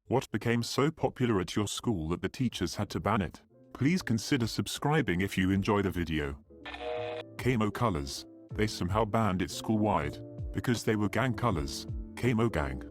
What became so popular at your school that the teachers had to ban it? Please consider subscribing if you enjoy the video. Camo colors. They somehow banned it school-wide, because they were gang colors. Camo Gang.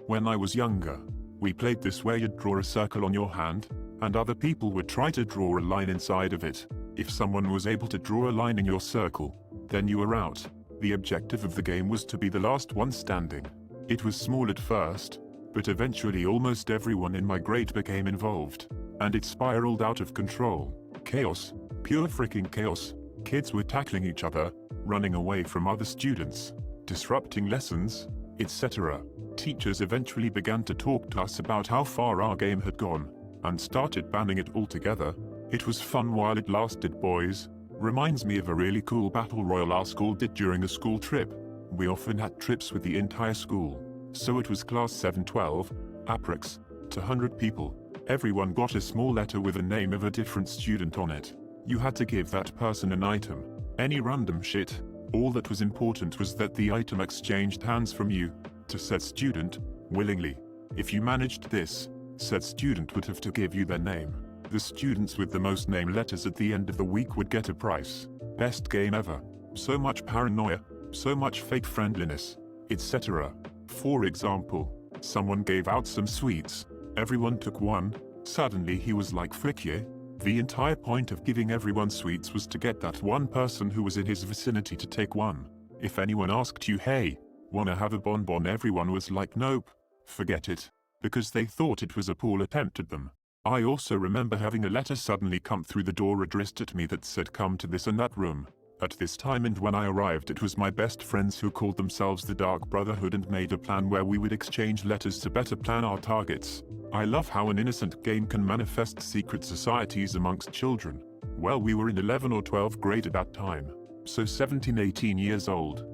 When I was younger, we played this where you'd draw a circle on your hand, and other people would try to draw a line inside of it. If someone was able to draw a line in your circle, then you were out. The objective of the game was to be the last one standing. It was small at first, but eventually almost everyone in my grade became involved, and it spiraled out of control. Chaos. Pure freaking chaos. Kids were tackling each other, running away from other students, disrupting lessons, etc. Teachers eventually began to talk to us about how far our game had gone, and started banning it altogether. It was fun while it lasted, boys. Reminds me of a really cool battle royale our school did during a school trip. We often had trips with the entire school, so it was class 712, approx, to 100 people. Everyone got a small letter with a name of a different student on it. You had to give that person an item. Any random shit. All that was important was that the item exchanged hands from you to said student, willingly. If you managed this, said student would have to give you their name. The students with the most name letters at the end of the week would get a prize. Best game ever. So much paranoia, so much fake friendliness, etc. For example, someone gave out some sweets. Everyone took one. Suddenly he was like, frick yeah. The entire point of giving everyone sweets was to get that one person who was in his vicinity to take one. If anyone asked you, hey, wanna have a bonbon, everyone was like, nope, forget it, because they thought it was a poor attempt at them. I also remember having a letter suddenly come through the door addressed at me that said come to this and that room. At this time, and when I arrived, it was my best friends who called themselves the Dark Brotherhood and made a plan where we would exchange letters to better plan our targets. I love how an innocent game can manifest secret societies amongst children. Well, we were in 11 or 12 grade at that time, so 17-18 years old.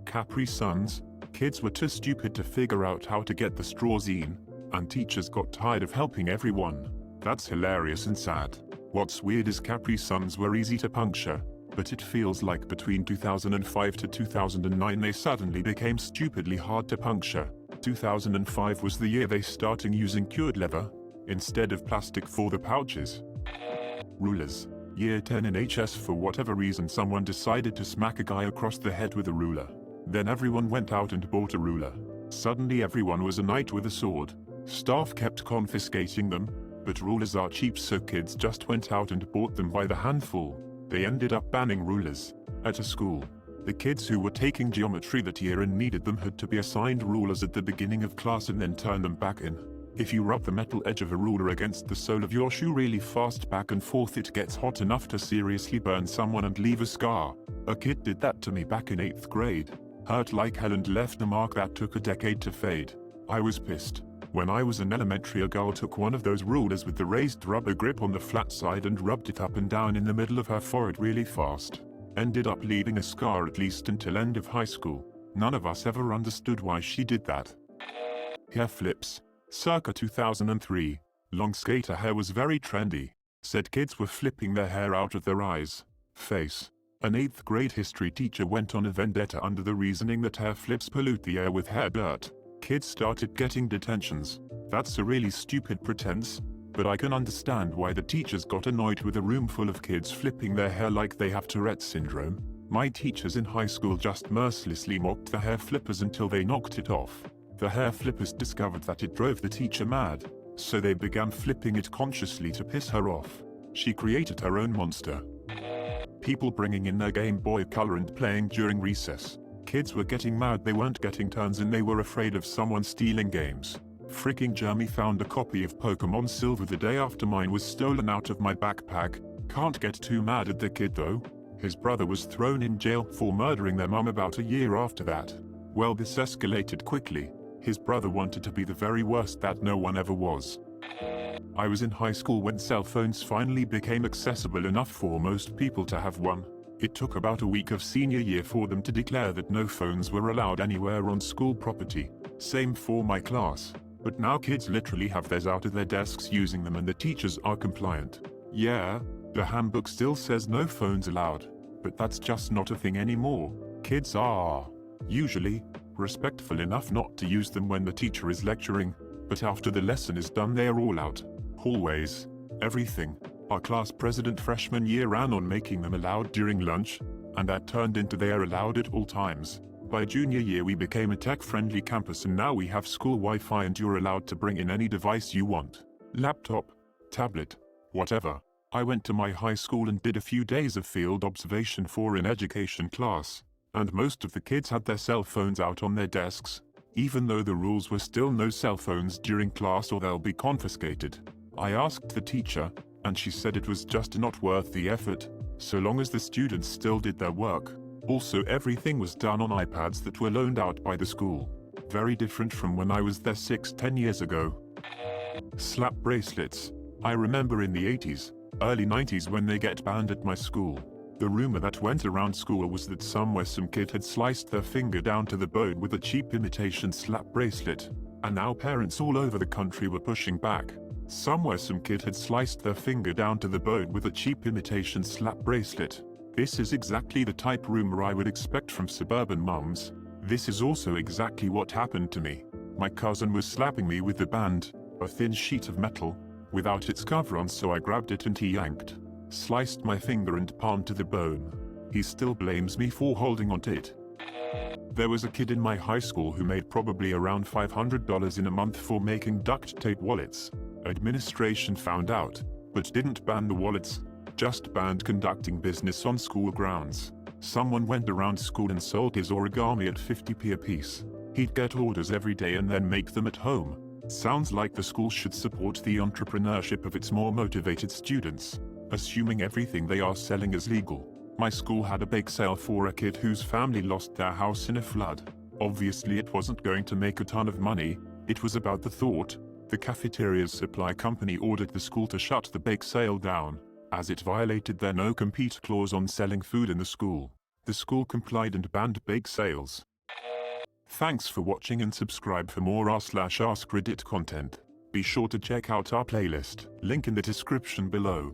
Capri Suns. Kids were too stupid to figure out how to get the straws in, and teachers got tired of helping everyone. That's hilarious and sad. What's weird is Capri Suns were easy to puncture, but it feels like between 2005 to 2009 they suddenly became stupidly hard to puncture. 2005 was the year they started using cured leather, instead of plastic for the pouches. Rulers. Year 10 in HS, for whatever reason someone decided to smack a guy across the head with a ruler. Then everyone went out and bought a ruler. Suddenly everyone was a knight with a sword. Staff kept confiscating them, but rulers are cheap, so kids just went out and bought them by the handful. They ended up banning rulers at a school. The kids who were taking geometry that year and needed them had to be assigned rulers at the beginning of class and then turn them back in. If you rub the metal edge of a ruler against the sole of your shoe really fast back and forth, it gets hot enough to seriously burn someone and leave a scar. A kid did that to me back in 8th grade. Hurt like hell and left a mark that took a decade to fade. I was pissed. When I was in elementary, a girl took one of those rulers with the raised rubber grip on the flat side and rubbed it up and down in the middle of her forehead really fast. Ended up leaving a scar at least until end of high school. None of us ever understood why she did that. Hair flips. Circa 2003. Long skater hair was very trendy. Said kids were flipping their hair out of their eyes, face. An 8th grade history teacher went on a vendetta under the reasoning that hair flips pollute the air with hair dirt. Kids started getting detentions. That's a really stupid pretense, but I can understand why the teachers got annoyed with a room full of kids flipping their hair like they have Tourette's syndrome. My teachers in high school just mercilessly mocked the hair flippers until they knocked it off. The hair flippers discovered that it drove the teacher mad, so they began flipping it consciously to piss her off. She created her own monster. People bringing in their Game Boy Color and playing during recess. Kids were getting mad they weren't getting turns and they were afraid of someone stealing games. Freaking Jeremy found a copy of Pokemon Silver the day after mine was stolen out of my backpack. Can't get too mad at the kid though. His brother was thrown in jail for murdering their mum about a year after that. Well, this escalated quickly. His brother wanted to be the very worst that no one ever was. I was in high school when cell phones finally became accessible enough for most people to have one. It took about a week of senior year for them to declare that no phones were allowed anywhere on school property. Same for my class. But now kids literally have theirs out of their desks using them and the teachers are compliant. Yeah, the handbook still says no phones allowed, but that's just not a thing anymore. Kids are, usually, respectful enough not to use them when the teacher is lecturing, But after the lesson is done they are all out. Hallways. Everything. Our class president freshman year ran on making them allowed during lunch, and that turned into they are allowed at all times. By junior year we became a tech-friendly campus and now we have school Wi-Fi and you're allowed to bring in any device you want. Laptop, tablet, whatever. I went to my high school and did a few days of field observation for an education class, and most of the kids had their cell phones out on their desks, even though the rules were still no cell phones during class or they'll be confiscated. I asked the teacher, and she said it was just not worth the effort, so long as the students still did their work. Also everything was done on iPads that were loaned out by the school. Very different from when I was there 6-10 years ago. Slap bracelets. I remember in the 80s, early 90s when they get banned at my school. The rumor that went around school was that somewhere some kid had sliced their finger down to the bone with a cheap imitation slap bracelet, and now parents all over the country were pushing back. Somewhere some kid had sliced their finger down to the bone with a cheap imitation slap bracelet. This is exactly the type rumor I would expect from suburban mums. This is also exactly what happened to me. My cousin was slapping me with the band, a thin sheet of metal, without its cover on, so I grabbed it and he yanked. Sliced my finger and palm to the bone. He still blames me for holding onto it. There was a kid in my high school who made probably around $500 in a month for making duct tape wallets. Administration found out, but didn't ban the wallets, just banned conducting business on school grounds. Someone went around school and sold his origami at 50p a piece. He'd get orders every day and then make them at home. Sounds like the school should support the entrepreneurship of its more motivated students, assuming everything they are selling is legal. My school had a bake sale for a kid whose family lost their house in a flood. Obviously it wasn't going to make a ton of money, it was about the thought. The cafeteria's supply company ordered the school to shut the bake sale down, as it violated their no-compete clause on selling food in the school. The school complied and banned bake sales. Thanks for watching and subscribe for more r/AskReddit content. Be sure to check out our playlist, link in the description below.